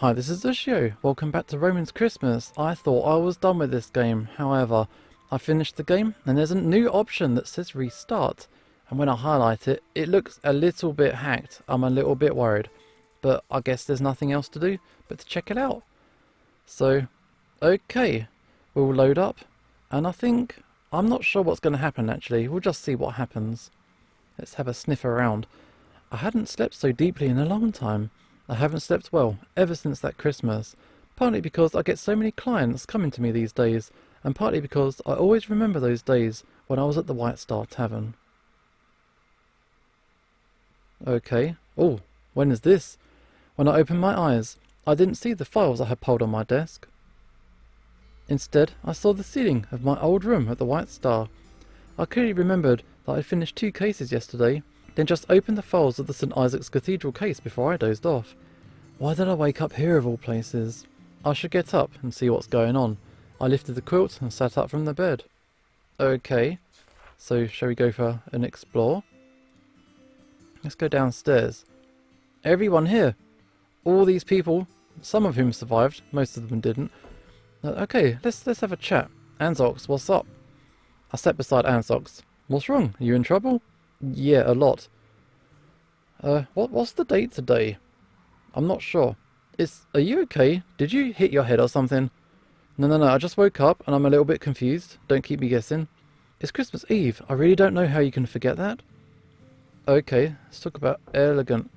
Hi, this is Lucio. Welcome back to Roman's Christmas. I thought I was done with this game. However, I finished the game and there's a new option that says restart. And when I highlight it, it looks a little bit hacked. I'm a little bit worried. But I guess there's nothing else to do but to check it out. So, okay. We'll load up. And I'm not sure what's going to happen actually. We'll just see what happens. Let's have a sniff around. I hadn't slept so deeply in a long time. I haven't slept well ever since that Christmas, partly because I get so many clients coming to me these days, and partly because I always remember those days when I was at the White Star Tavern. Okay, oh, when is this? When I opened my eyes, I didn't see the files I had piled on my desk. Instead, I saw the ceiling of my old room at the White Star. I clearly remembered that I'd finished 2 cases yesterday, then just opened the files of the St. Isaac's Cathedral case before I dozed off. Why did I wake up here of all places? I should get up and see what's going on. I lifted the quilt and sat up from the bed. Okay, so shall we go for an explore? Let's go downstairs. Everyone here. All these people, some of whom survived, most of them didn't. Okay, let's have a chat. Anzox, what's up? I sat beside Anzox. What's wrong? Are you in trouble? Yeah, a lot. What's the date today? I'm not sure. Are you okay? Did you hit your head or something? No, I just woke up and I'm a little bit confused. Don't keep me guessing. It's Christmas Eve. I really don't know how you can forget that. Okay, let's talk about Elegant.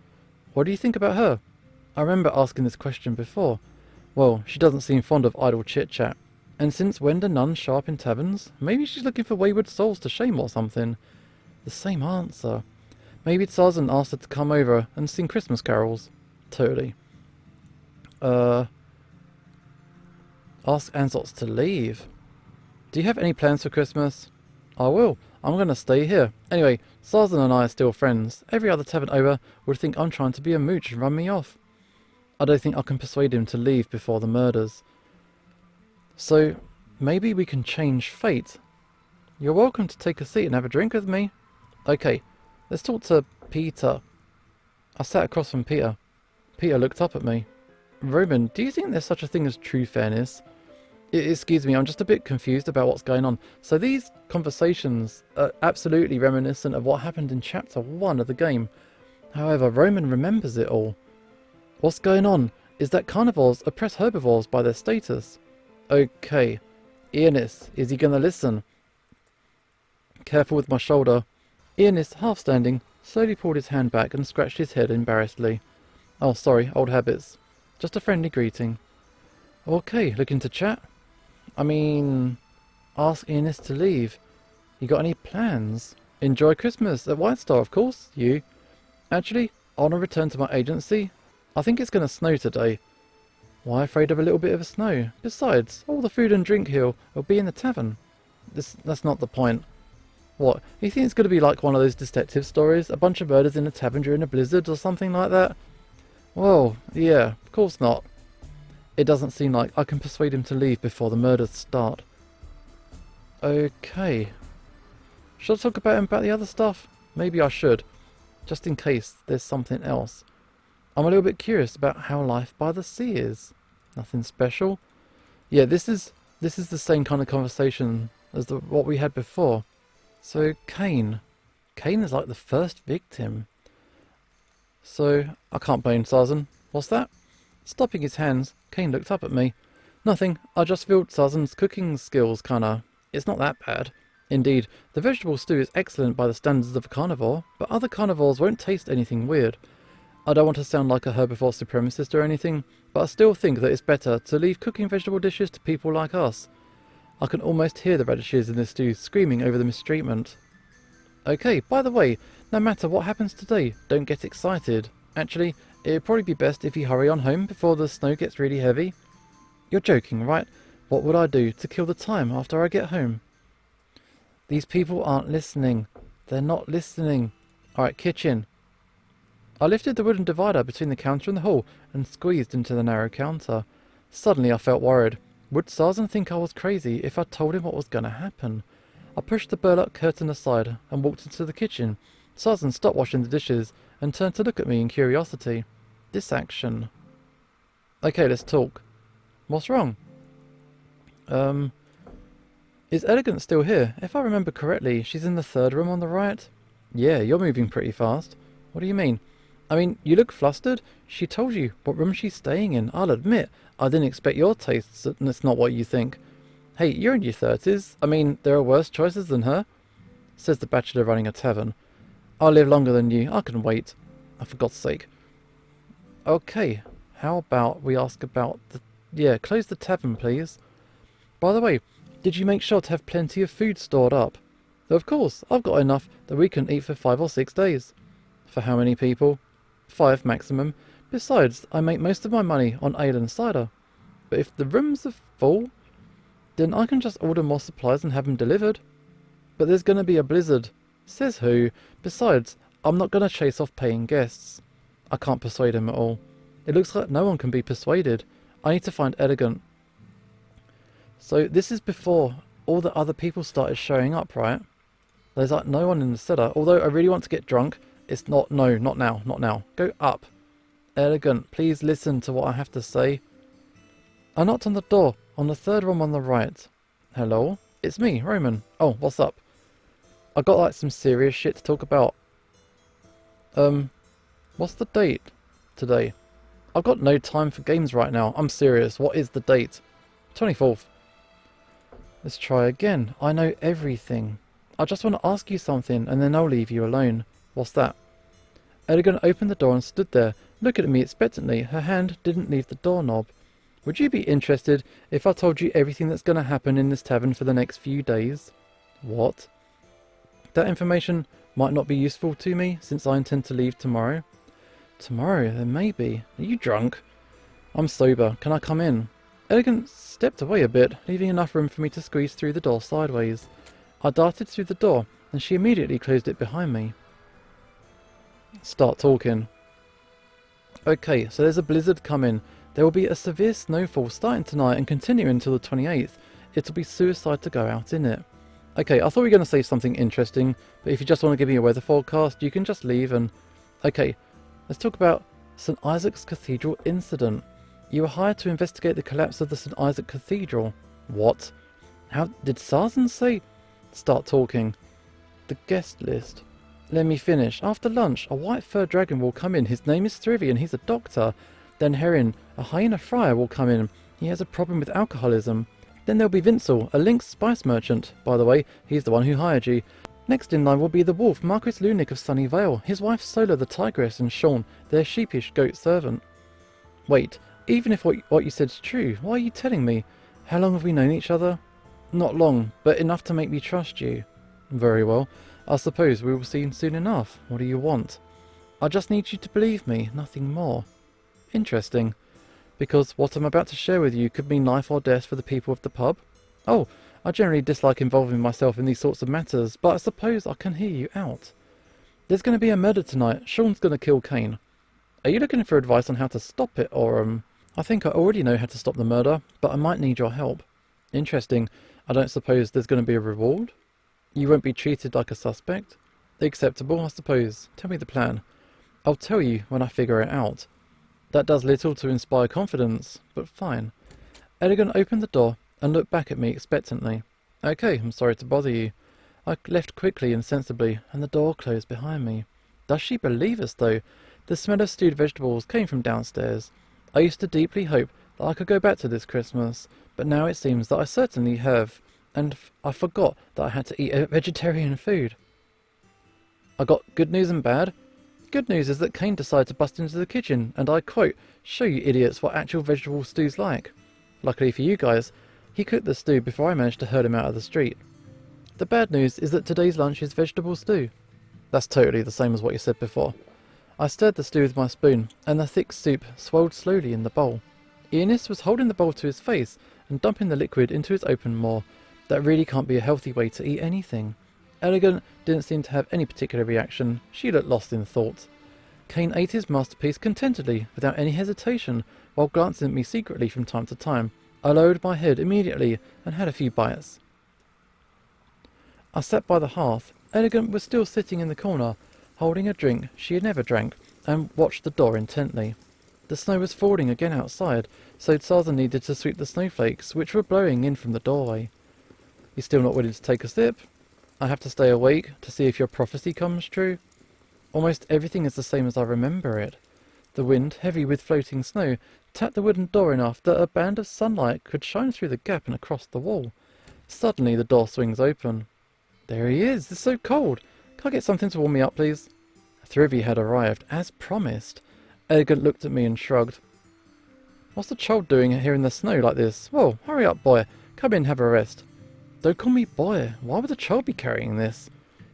What do you think about her? I remember asking this question before. Well, she doesn't seem fond of idle chit-chat. And since when do nuns show up in taverns? Maybe she's looking for wayward souls to shame or something. The same answer. Maybe Tarzan asked her to come over and sing Christmas carols. Totally. Ask Anzox to leave. Do you have any plans for Christmas? I will. I'm going to stay here. Anyway, Tarzan and I are still friends. Every other tavern over would think I'm trying to be a mooch and run me off. I don't think I can persuade him to leave before the murders. So, maybe we can change fate. You're welcome to take a seat and have a drink with me. Okay, let's talk to Peter. I sat across from Peter. Peter looked up at me. Roman, do you think there's such a thing as true fairness? Excuse me, I'm just a bit confused about what's going on. So these conversations are absolutely reminiscent of what happened in Chapter 1 of the game. However, Roman remembers it all. What's going on is that carnivores oppress herbivores by their status. Okay. Ionis, is he gonna listen? Careful with my shoulder. Ionis, half standing, slowly pulled his hand back and scratched his head embarrassedly. Oh, sorry, old habits. Just a friendly greeting. Okay, looking to chat? I mean, ask Ionis to leave. You got any plans? Enjoy Christmas at White Star, of course. You? Actually, I want to return to my agency. I think it's going to snow today. Why afraid of a little bit of snow? Besides, all the food and drink here will be in the tavern. That's not the point. What, you think it's going to be like one of those detective stories? A bunch of murders in a tavern during a blizzard or something like that? Well, yeah, of course not. It doesn't seem like I can persuade him to leave before the murders start. Okay. Should I talk about the other stuff? Maybe I should. Just in case there's something else. I'm a little bit curious about how life by the sea is. Nothing special. Yeah, this is the same kind of conversation as what we had before. So, Cain. Cain is like the first victim. So, I can't blame Tarzan. What's that? Stopping his hands, Cain looked up at me. Nothing, I just feel Tarzan's cooking skills kinda... It's not that bad. Indeed, the vegetable stew is excellent by the standards of a carnivore, but other carnivores won't taste anything weird. I don't want to sound like a herbivore supremacist or anything, but I still think that it's better to leave cooking vegetable dishes to people like us. I can almost hear the radishes in this stew screaming over the mistreatment. Okay, by the way, no matter what happens today, don't get excited. Actually, it'd probably be best if you hurry on home before the snow gets really heavy. You're joking, right? What would I do to kill the time after I get home? These people aren't listening. They're not listening. Alright, kitchen. I lifted the wooden divider between the counter and the hall and squeezed into the narrow counter. Suddenly I felt worried. Would Tarzan think I was crazy if I told him what was going to happen? I pushed the burlap curtain aside and walked into the kitchen. Tarzan stopped washing the dishes and turned to look at me in curiosity. This action. Okay, let's talk. What's wrong? Is Elegant still here? If I remember correctly, she's in the third room on the right. Yeah, you're moving pretty fast. What do you mean? I mean, you look flustered. She told you what room she's staying in. I'll admit, I didn't expect your tastes, and it's not what you think. Hey, you're in your 30s. I mean, there are worse choices than her, says the bachelor running a tavern. I'll live longer than you. I can wait. Oh, for God's sake. Okay, how about we ask about the... Yeah, close the tavern, please. By the way, did you make sure to have plenty of food stored up? Of course, I've got enough that we can eat for 5 or 6 days. For how many people? 5 maximum. Besides, I make most of my money on ale and cider. But if the rooms are full, then I can just order more supplies and have them delivered. But there's going to be a blizzard. Says who? Besides, I'm not going to chase off paying guests. I can't persuade him at all. It looks like no one can be persuaded. I need to find Elegant. So this is before all the other people started showing up, right? There's like no one in the cellar. Although I really want to get drunk. It's not, no, not now, not now. Go up. Elegant, please listen to what I have to say. I knocked on the door on the third room on the right. Hello? It's me, Roman. Oh, what's up? I got like some serious shit to talk about. What's the date today? I've got no time for games right now. I'm serious. What is the date? 24th. Let's try again. I know everything. I just want to ask you something and then I'll leave you alone. What's that? Elegant opened the door and stood there, looking at me expectantly. Her hand didn't leave the doorknob. Would you be interested if I told you everything that's going to happen in this tavern for the next few days? What? That information might not be useful to me since I intend to leave tomorrow. Tomorrow, then maybe. Are you drunk? I'm sober. Can I come in? Elegant stepped away a bit, leaving enough room for me to squeeze through the door sideways. I darted through the door, and she immediately closed it behind me. Start talking. Okay, so there's a blizzard coming. There will be a severe snowfall starting tonight and continuing until the 28th. It'll be suicide to go out in it. Okay, I thought we were going to say something interesting, but if you just want to give me a weather forecast, you can just leave and... Okay, let's talk about St. Isaac's Cathedral incident. You were hired to investigate the collapse of the St. Isaac Cathedral. What? How did Sarzan say? Start talking. The guest list. Let me finish. After lunch, a white fur dragon will come in. His name is Thrivy and he's a doctor. Then Heron, a hyena friar, will come in. He has a problem with alcoholism. Then there'll be Vincel, a Lynx spice merchant. By the way, he's the one who hired you. Next in line will be the wolf, Marquis Lunik of Sunny Vale. His wife Sola the tigress and Sean, their sheepish goat servant. Wait, even if what you said's true, why are you telling me? How long have we known each other? Not long, but enough to make me trust you. Very well. I suppose we will see soon enough. What do you want? I just need you to believe me, nothing more. Interesting. Because what I'm about to share with you could mean life or death for the people of the pub. Oh, I generally dislike involving myself in these sorts of matters, but I suppose I can hear you out. There's going to be a murder tonight. Sean's going to kill Kane. Are you looking for advice on how to stop it, or I think I already know how to stop the murder, but I might need your help. Interesting. I don't suppose there's going to be a reward? You won't be treated like a suspect? Acceptable, I suppose. Tell me the plan. I'll tell you when I figure it out. That does little to inspire confidence, but fine. Elegant opened the door and looked back at me expectantly. Okay, I'm sorry to bother you. I left quickly and sensibly, and the door closed behind me. Does she believe us, though? The smell of stewed vegetables came from downstairs. I used to deeply hope that I could go back to this Christmas, but now it seems that I certainly have, and I forgot that I had to eat vegetarian food. I got good news and bad. Good news is that Kane decided to bust into the kitchen and I quote, show you idiots what actual vegetable stew's like. Luckily for you guys, he cooked the stew before I managed to herd him out of the street. The bad news is that today's lunch is vegetable stew. That's totally the same as what you said before. I stirred the stew with my spoon and the thick soup swelled slowly in the bowl. Ionis was holding the bowl to his face and dumping the liquid into his open maw. That really can't be a healthy way to eat anything. Elegant didn't seem to have any particular reaction. She looked lost in thought. Kane ate his masterpiece contentedly, without any hesitation, while glancing at me secretly from time to time. I lowered my head immediately and had a few bites. I sat by the hearth. Elegant was still sitting in the corner, holding a drink she had never drank, and watched the door intently. The snow was falling again outside, so Tarzan needed to sweep the snowflakes, which were blowing in from the doorway. "You still not willing to take a sip? I have to stay awake to see if your prophecy comes true. Almost everything is the same as I remember it. The wind, heavy with floating snow, tapped the wooden door enough that a band of sunlight could shine through the gap and across the wall. Suddenly the door swings open. There he is! It's so cold! Can I get something to warm me up, please?" Thrivy had arrived, as promised. Elegant looked at me and shrugged. "What's the child doing here in the snow like this? Whoa, hurry up, boy. Come in, have a rest." "Don't call me boy. Why would the child be carrying this?"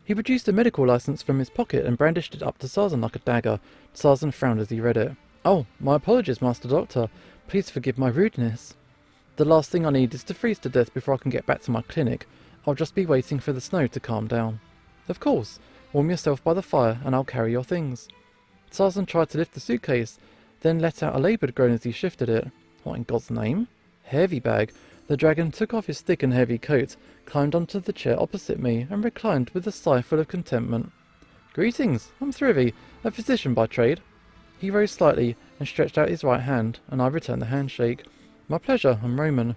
He produced a medical license from his pocket and brandished it up to Tarzan like a dagger. Tarzan frowned as he read it. "Oh, my apologies, Master Doctor. Please forgive my rudeness. The last thing I need is to freeze to death before I can get back to my clinic. I'll just be waiting for the snow to calm down." "Of course. Warm yourself by the fire and I'll carry your things." Tarzan tried to lift the suitcase, then let out a laboured groan as he shifted it. What in God's name? Heavy bag. The dragon took off his thick and heavy coat, climbed onto the chair opposite me, and reclined with a sigh full of contentment. "Greetings, I'm Thrivy, a physician by trade." He rose slightly and stretched out his right hand, and I returned the handshake. "My pleasure, I'm Roman."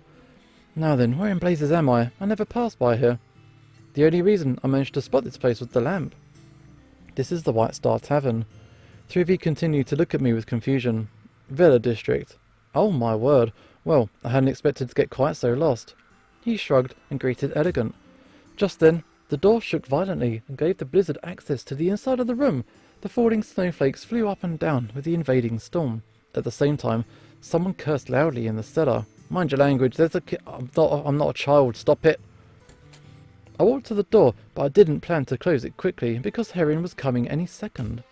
"Now then, where in blazes am I? I never passed by here." "The only reason I managed to spot this place was the lamp." "This is the White Star Tavern." Thrivy continued to look at me with confusion. "Villa District. Oh my word. Well, I hadn't expected to get quite so lost." He shrugged and greeted Elegant. Just then, the door shook violently and gave the blizzard access to the inside of the room. The falling snowflakes flew up and down with the invading storm. At the same time, someone cursed loudly in the cellar. "Mind your language, there's a kid. I'm not a child, stop it." I walked to the door, but I didn't plan to close it quickly because Heron was coming any second.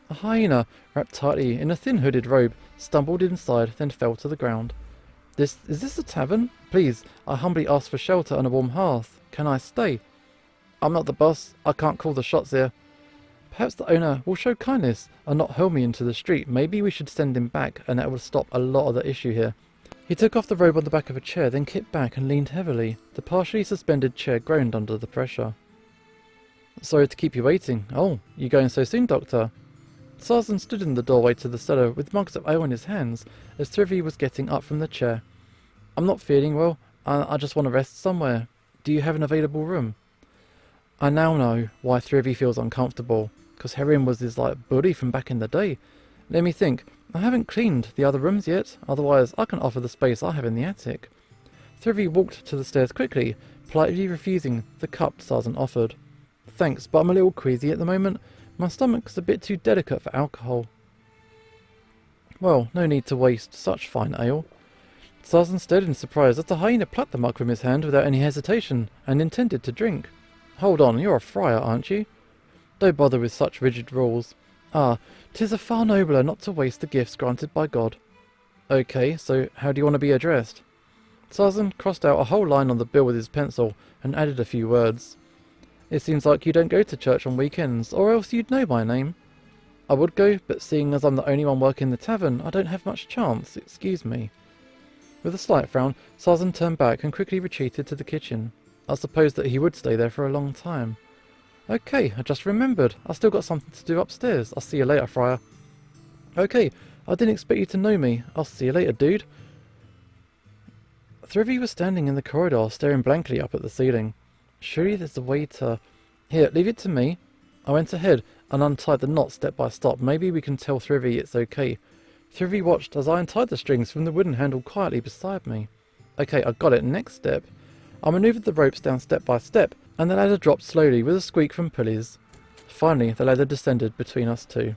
A hyena, wrapped tightly in a thin hooded robe, stumbled inside, then fell to the ground. Is this a tavern? Please, I humbly ask for shelter and a warm hearth. Can I stay?" "I'm not the boss. I can't call the shots here." "Perhaps the owner will show kindness and not hurl me into the street. Maybe we should send him back, and that will stop a lot of the issue here." He took off the robe on the back of a chair, then kicked back and leaned heavily. The partially suspended chair groaned under the pressure. "Sorry to keep you waiting. Oh, you going so soon, Doctor?" Tarzan stood in the doorway to the cellar with mugs of ale in his hands as Thrivy was getting up from the chair. "I'm not feeling well. I just want to rest somewhere. Do you have an available room?" I now know why Thrivy feels uncomfortable, because Heron was his buddy from back in the day. Let me think. I haven't cleaned the other rooms yet, otherwise I can offer the space I have in the attic. Thrivy walked to the stairs quickly, politely refusing the cup Tarzan offered. "Thanks, but I'm a little queasy at the moment. My stomach's a bit too delicate for alcohol." Well, no need to waste such fine ale. Tarzan stared in surprise as the hyena plucked the mug from his hand without any hesitation, and intended to drink. "Hold on, you're a friar, aren't you?" "Don't bother with such rigid rules. Ah, 'tis a far nobler not to waste the gifts granted by God." "Okay, so how do you want to be addressed?" Tarzan crossed out a whole line on the bill with his pencil, and added a few words. "It seems like you don't go to church on weekends, or else you'd know my name." "I would go, but seeing as I'm the only one working the tavern, I don't have much chance. Excuse me." With a slight frown, Tarzan turned back and quickly retreated to the kitchen. I supposed that he would stay there for a long time. "Okay, I just remembered. I still got something to do upstairs. I'll see you later, Friar." "Okay, I didn't expect you to know me. I'll see you later, dude." Thrivy was standing in the corridor, staring blankly up at the ceiling. Surely there's a way to... Here, leave it to me. I went ahead and untied the knot step by step. Maybe we can tell Thrivy it's okay. Thrivy watched as I untied the strings from the wooden handle quietly beside me. Okay, I got it. Next step. I manoeuvred the ropes down step by step, and the ladder dropped slowly with a squeak from pulleys. Finally, the ladder descended between us two.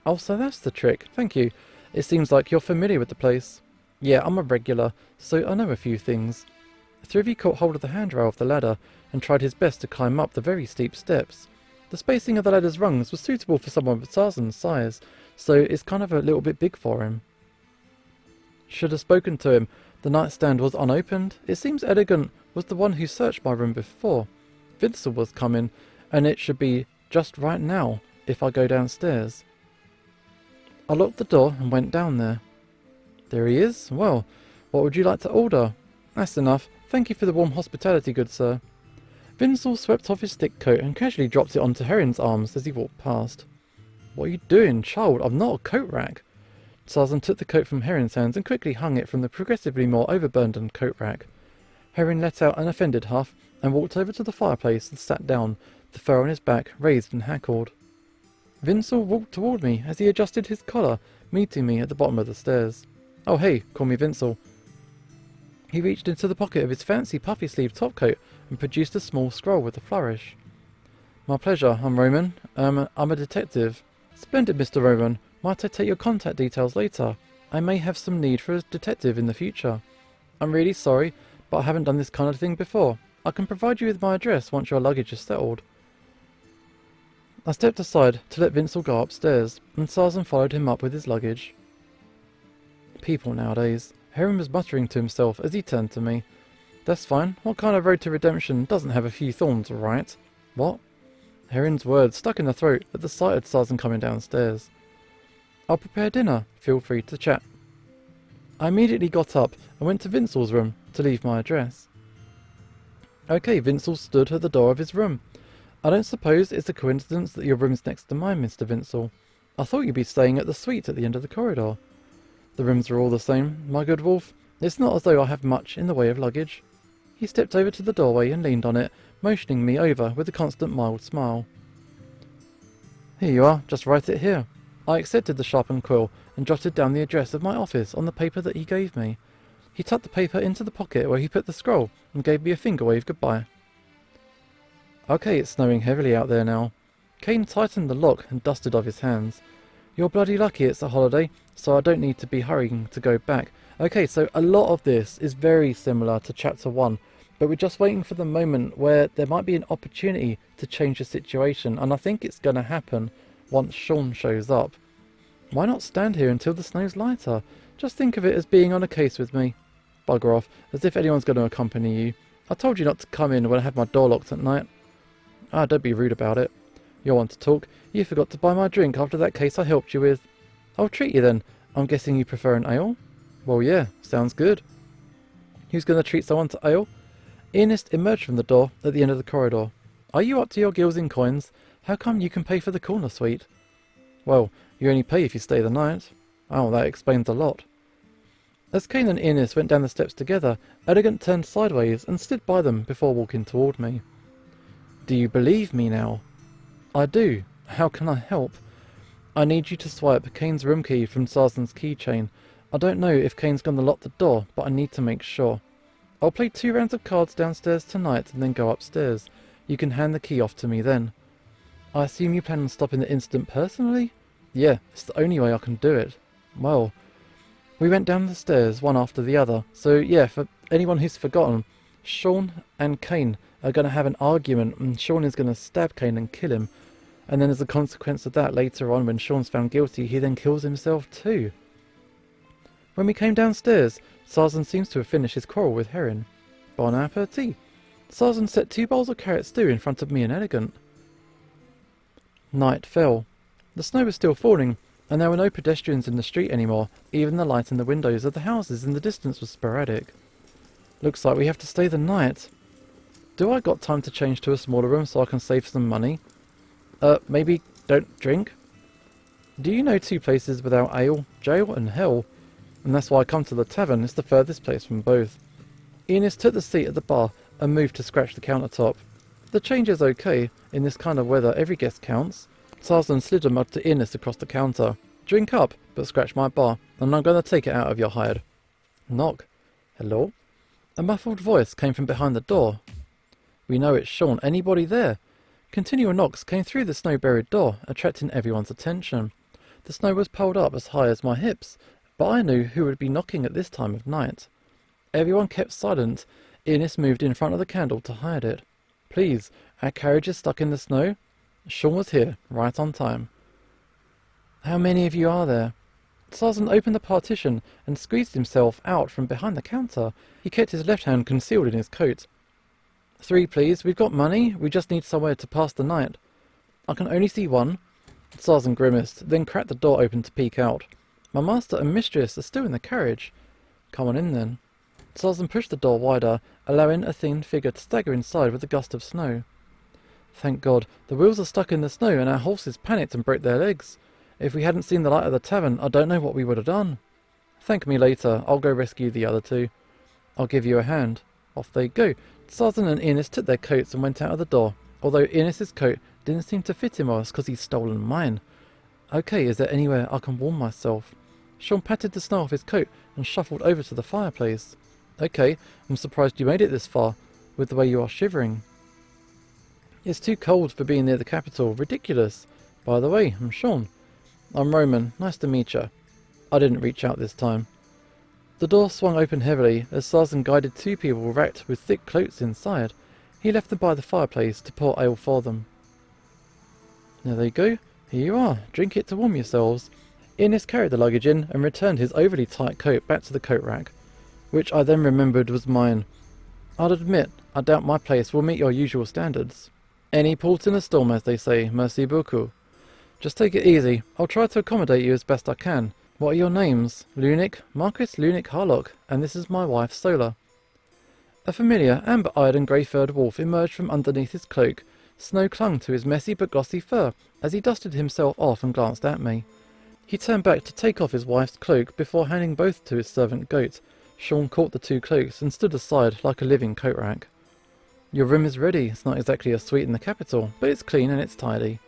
"Oh, so that's the trick. Thank you. It seems like you're familiar with the place." "Yeah, I'm a regular, so I know a few things." Thrivy caught hold of the handrail of the ladder and tried his best to climb up the very steep steps. The spacing of the ladder's rungs was suitable for someone of Tarzan's size, so it's kind of a little bit big for him. Should have spoken to him. The nightstand was unopened. It seems Elegant was the one who searched my room before. Vincel was coming, and it should be just right now if I go downstairs. I locked the door and went down there. There he is. Well, what would you like to order? That's enough. Thank you for the warm hospitality, good sir. Vincel swept off his thick coat and casually dropped it onto Heron's arms as he walked past. What are you doing, child? I'm not a coat rack. Sarzan took the coat from Heron's hands and quickly hung it from the progressively more overburdened coat rack. Heron let out an offended huff and walked over to the fireplace and sat down, the fur on his back raised and hackled. Vincel walked toward me as he adjusted his collar, meeting me at the bottom of the stairs. "Oh hey, call me Vincel." He reached into the pocket of his fancy puffy-sleeved topcoat and produced a small scroll with a flourish. "My pleasure, I'm Roman. I'm a detective." "Splendid, Mr. Roman. Might I take your contact details later? I may have some need for a detective in the future." "I'm really sorry, but I haven't done this kind of thing before. I can provide you with my address once your luggage is settled." I stepped aside to let Vincel go upstairs, and Sarzan followed him up with his luggage. People nowadays. Heron was muttering to himself as he turned to me. "That's fine. What kind of road to redemption doesn't have a few thorns, right?" "What?" Heron's words stuck in the throat at the sight of Sarzan coming downstairs. "I'll prepare dinner. Feel free to chat." I immediately got up and went to Vincel's room to leave my address. Okay, Vincel stood at the door of his room. "I don't suppose it's a coincidence that your room's next to mine, Mr. Vincel. I thought you'd be staying at the suite at the end of the corridor." "The rooms are all the same, my good wolf. It's not as though I have much in the way of luggage." He stepped over to the doorway and leaned on it, motioning me over with a constant mild smile. "Here you are, just write it here." I accepted the sharpened quill and jotted down the address of my office on the paper that he gave me. He tucked the paper into the pocket where he put the scroll and gave me a finger wave goodbye. "Okay, it's snowing heavily out there now." Kane tightened the lock and dusted off his hands. "You're bloody lucky it's a holiday, so I don't need to be hurrying to go back." Okay, so a lot of this is very similar to Chapter 1, but we're just waiting for the moment where there might be an opportunity to change the situation, and I think it's going to happen once Sean shows up. Why not stand here until the snow's lighter? Just think of it as being on a case with me. Bugger off, as if anyone's going to accompany you. I told you not to come in when I have my door locked at night. Ah, don't be rude about it. You'll want to talk. You forgot to buy my drink after that case I helped you with. I'll treat you then. I'm guessing you prefer an ale? Well, yeah, sounds good. Who's going to treat someone to ale? Ernest emerged from the door at the end of the corridor. Are you up to your gills in coins? How come you can pay for the corner suite? Well, you only pay if you stay the night. Oh, that explains a lot. As Kane and Ernest went down the steps together, Elegant turned sideways and stood by them before walking toward me. Do you believe me now? I do. How can I help? I need you to swipe Kane's room key from Sarzan's keychain. I don't know if Kane's going to lock the door, but I need to make sure. I'll play 2 rounds of cards downstairs tonight and then go upstairs. You can hand the key off to me then. I assume you plan on stopping the incident personally? Yeah, it's the only way I can do it. Well, we went down the stairs one after the other, so yeah, for anyone who's forgotten, Sean and Kane are going to have an argument and Sean is going to stab Kane and kill him. And then as a consequence of that, later on when Sean's found guilty, he then kills himself too. When we came downstairs, Sarzan seems to have finished his quarrel with Heron. Bon appetit. Sarzan set 2 bowls of carrot stew in front of me and Elegant. Night fell. The snow was still falling, and there were no pedestrians in the street anymore. Even the light in the windows of the houses in the distance was sporadic. Looks like we have to stay the night. Do I got time to change to a smaller room so I can save some money? Maybe don't drink? Do you know 2 places without ale? Jail and hell. And that's why I come to the tavern. It's the furthest place from both. Ernest took the seat at the bar and moved to scratch the countertop. The change is okay. In this kind of weather, every guest counts. Sarzan slid a mug to Ernest across the counter. Drink up, but scratch my bar, and I'm going to take it out of your hide. Knock. Hello? A muffled voice came from behind the door. We know it's Sean. Anybody there? Continual knocks came through the snow-buried door, attracting everyone's attention. The snow was piled up as high as my hips, but I knew who would be knocking at this time of night. Everyone kept silent. Ernest moved in front of the candle to hide it. Please, our carriage is stuck in the snow. Sean was here, right on time. How many of you are there? Sarzan opened the partition and squeezed himself out from behind the counter. He kept his left hand concealed in his coat. 3, please. We've got money. We just need somewhere to pass the night. I can only see 1. Sarzan grimaced, then cracked the door open to peek out. My master and mistress are still in the carriage. Come on in then. Sarzan pushed the door wider, allowing a thin figure to stagger inside with a gust of snow. Thank God, the wheels are stuck in the snow and our horses panicked and broke their legs. If we hadn't seen the light of the tavern, I don't know what we would have done. Thank me later. I'll go rescue the other two. I'll give you a hand. Off they go. Sarzan and Ines took their coats and went out of the door, although Ines' coat didn't seem to fit him, or it's because he's stolen mine. Okay, is there anywhere I can warm myself? Sean patted the snow off his coat and shuffled over to the fireplace. Okay, I'm surprised you made it this far, with the way you are shivering. It's too cold for being near the capital. Ridiculous. By the way, I'm Sean. I'm Roman. Nice to meet you. I didn't reach out this time. The door swung open heavily as Sarzan guided two people wrapped with thick cloaks inside. He left them by the fireplace to pour ale for them. There they go. Here you are. Drink it to warm yourselves. Ines carried the luggage in and returned his overly tight coat back to the coat rack, which I then remembered was mine. I'll admit, I doubt my place will meet your usual standards. Any port in a storm, as they say. Merci beaucoup. Just take it easy. I'll try to accommodate you as best I can. What are your names? Lunik, Marcus Lunik Harlock, and this is my wife, Sola. A familiar, amber-eyed and grey-furred wolf emerged from underneath his cloak. Snow clung to his messy but glossy fur as he dusted himself off and glanced at me. He turned back to take off his wife's cloak before handing both to his servant Goat. Sean caught the two cloaks and stood aside like a living coat rack. Your room is ready. It's not exactly a suite in the capital, but it's clean and it's tidy.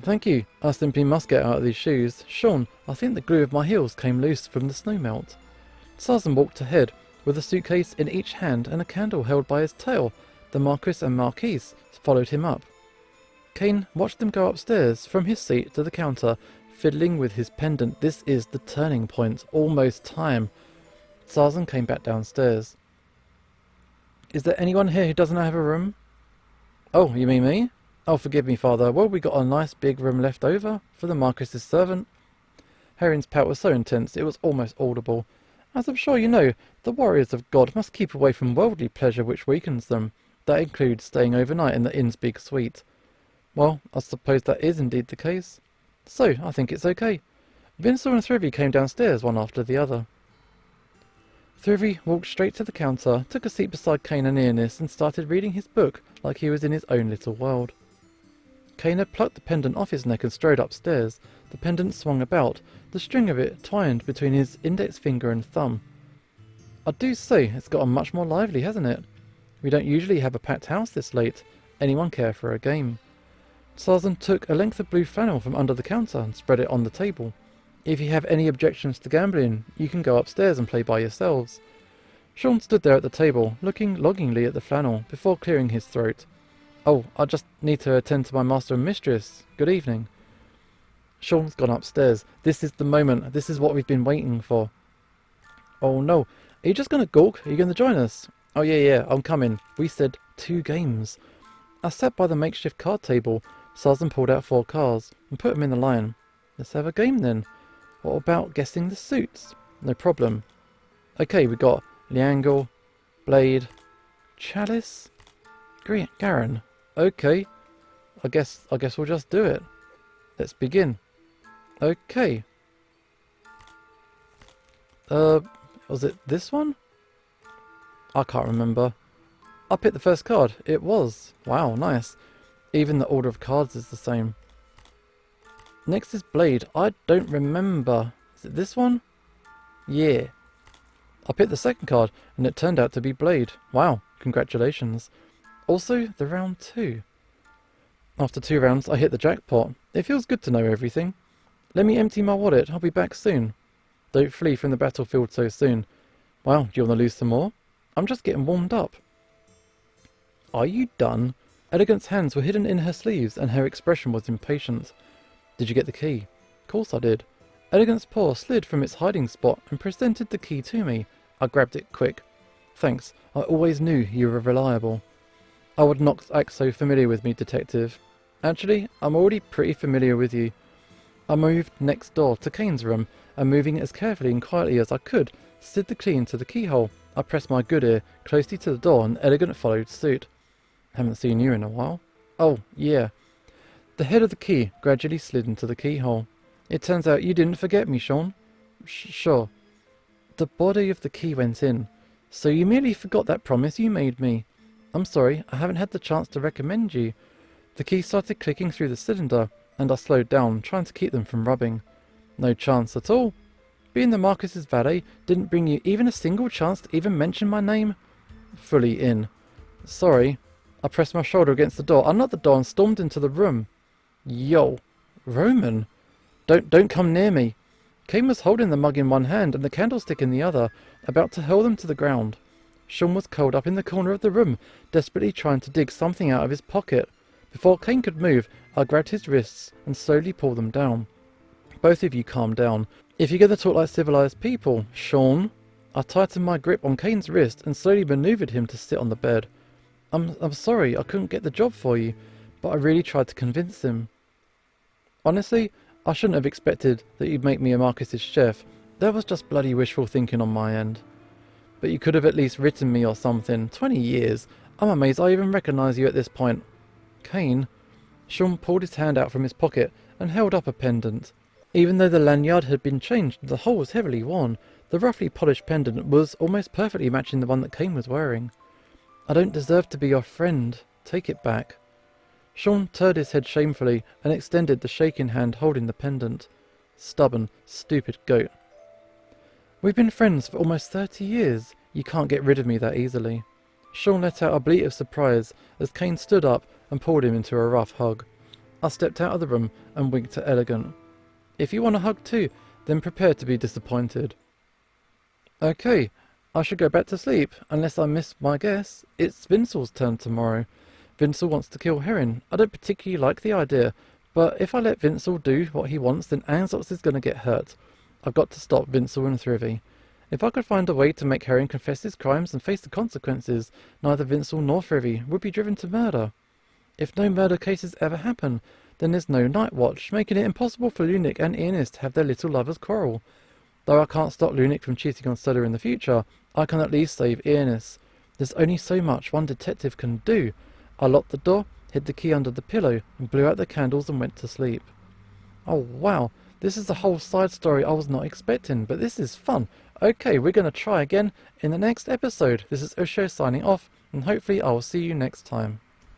Thank you. I simply must get out of these shoes. Sean, I think the glue of my heels came loose from the snow melt. Sarzan walked ahead, with a suitcase in each hand and a candle held by his tail. The Marquis and Marquise followed him up. Kane watched them go upstairs, from his seat to the counter, fiddling with his pendant. This is the turning point. Almost time. Sarzan came back downstairs. Is there anyone here who doesn't have a room? Oh, you mean me? Oh, forgive me, Father. Well, we got a nice big room left over for the Marquis's servant. Heron's pout was so intense it was almost audible. As I'm sure you know, the warriors of God must keep away from worldly pleasure which weakens them. That includes staying overnight in the inn's big suite. Well, I suppose that is indeed the case. So, I think it's okay. Vincel and Thrivy came downstairs one after the other. Thrivy walked straight to the counter, took a seat beside Kane and Ines, and started reading his book like he was in his own little world. Kane had plucked the pendant off his neck and strode upstairs. The pendant swung about, the string of it twined between his index finger and thumb. I do say, it's gotten much more lively, hasn't it? We don't usually have a packed house this late. Anyone care for a game? Sarzan took a length of blue flannel from under the counter and spread it on the table. If you have any objections to gambling, you can go upstairs and play by yourselves. Sean stood there at the table, looking longingly at the flannel, before clearing his throat. Oh, I just need to attend to my master and mistress. Good evening. Sean's gone upstairs. This is the moment. This is what we've been waiting for. Oh no. Are you just going to gawk? Are you going to join us? Oh yeah, I'm coming. We said 2 games. I sat by the makeshift card table. Sarzan pulled out 4 cards and put them in the line. Let's have a game then. What about guessing the suits? No problem. Okay, we got Liangle, Blade, Chalice, Garen. Okay. I guess we'll just do it. Let's begin. Okay. Was it this one? I can't remember. I picked the first card. It was. Wow, nice. Even the order of cards is the same. Next is Blade. I don't remember. Is it this one? Yeah. I picked the second card and it turned out to be Blade. Wow, congratulations. Also, the round 2. After 2 rounds, I hit the jackpot. It feels good to know everything. Let me empty my wallet. I'll be back soon. Don't flee from the battlefield so soon. Wow, do you want to lose some more? I'm just getting warmed up. Are you done? Elegant's hands were hidden in her sleeves and her expression was impatient. Did you get the key? Of course I did. Elegant's paw slid from its hiding spot and presented the key to me. I grabbed it quick. Thanks. I always knew you were reliable. I would not act so familiar with me, detective. Actually, I'm already pretty familiar with you. I moved next door to Kane's room and, moving as carefully and quietly as I could, slid the key into the keyhole. I pressed my good ear closely to the door and Elegant followed suit. Haven't seen you in a while. Oh, yeah. The head of the key gradually slid into the keyhole. It turns out you didn't forget me, Sean. Sure. The body of the key went in. So you merely forgot that promise you made me. I'm sorry, I haven't had the chance to recommend you. The key started clicking through the cylinder. and I slowed down, trying to keep them from rubbing. No chance at all. Being the Marcus's valet didn't bring you even a single chance to even mention my name? Fully in. Sorry. I pressed my shoulder against the door, unlocked the door and stormed into the room. Yo. Roman. Don't come near me. Kane was holding the mug in one hand and the candlestick in the other, about to hurl them to the ground. Sean was curled up in the corner of the room, desperately trying to dig something out of his pocket. Before Kane could move, I grabbed his wrists and slowly pulled them down. Both of you calm down. If you're going to talk like civilized people, Sean. I tightened my grip on Kane's wrist and slowly maneuvered him to sit on the bed. I'm sorry, I couldn't get the job for you, but I really tried to convince him. Honestly, I shouldn't have expected that you'd make me a Marcus's chef. That was just bloody wishful thinking on my end. But you could have at least written me or something. 20 years. I'm amazed I even recognise you at this point. Kane. Sean pulled his hand out from his pocket and held up a pendant. Even though the lanyard had been changed and the hole was heavily worn, the roughly polished pendant was almost perfectly matching the one that Kane was wearing. I don't deserve to be your friend. Take it back. Sean turned his head shamefully and extended the shaking hand holding the pendant. Stubborn, stupid goat. We've been friends for almost 30 years. You can't get rid of me that easily. Sean let out a bleat of surprise as Kane stood up and pulled him into a rough hug. I stepped out of the room and winked at Elegant. If you want a hug too, then prepare to be disappointed. Okay, I should go back to sleep, unless I miss my guess. It's Vincel's turn tomorrow. Vincel wants to kill Heron. I don't particularly like the idea, but if I let Vincel do what he wants, then Anzox is going to get hurt. I've got to stop Vincel and Thrivy. If I could find a way to make Heron confess his crimes and face the consequences, neither Vincel nor Thrivy would be driven to murder. If no murder cases ever happen, then there's no Night Watch, making it impossible for Lunik and Ionis to have their little lovers quarrel. Though I can't stop Lunik from cheating on Stella in the future, I can at least save Ionis. There's only so much one detective can do. I locked the door, hid the key under the pillow, and blew out the candles and went to sleep. Oh wow, this is a whole side story I was not expecting, but this is fun. Okay, we're going to try again in the next episode. This is Usho signing off, and hopefully I will see you next time.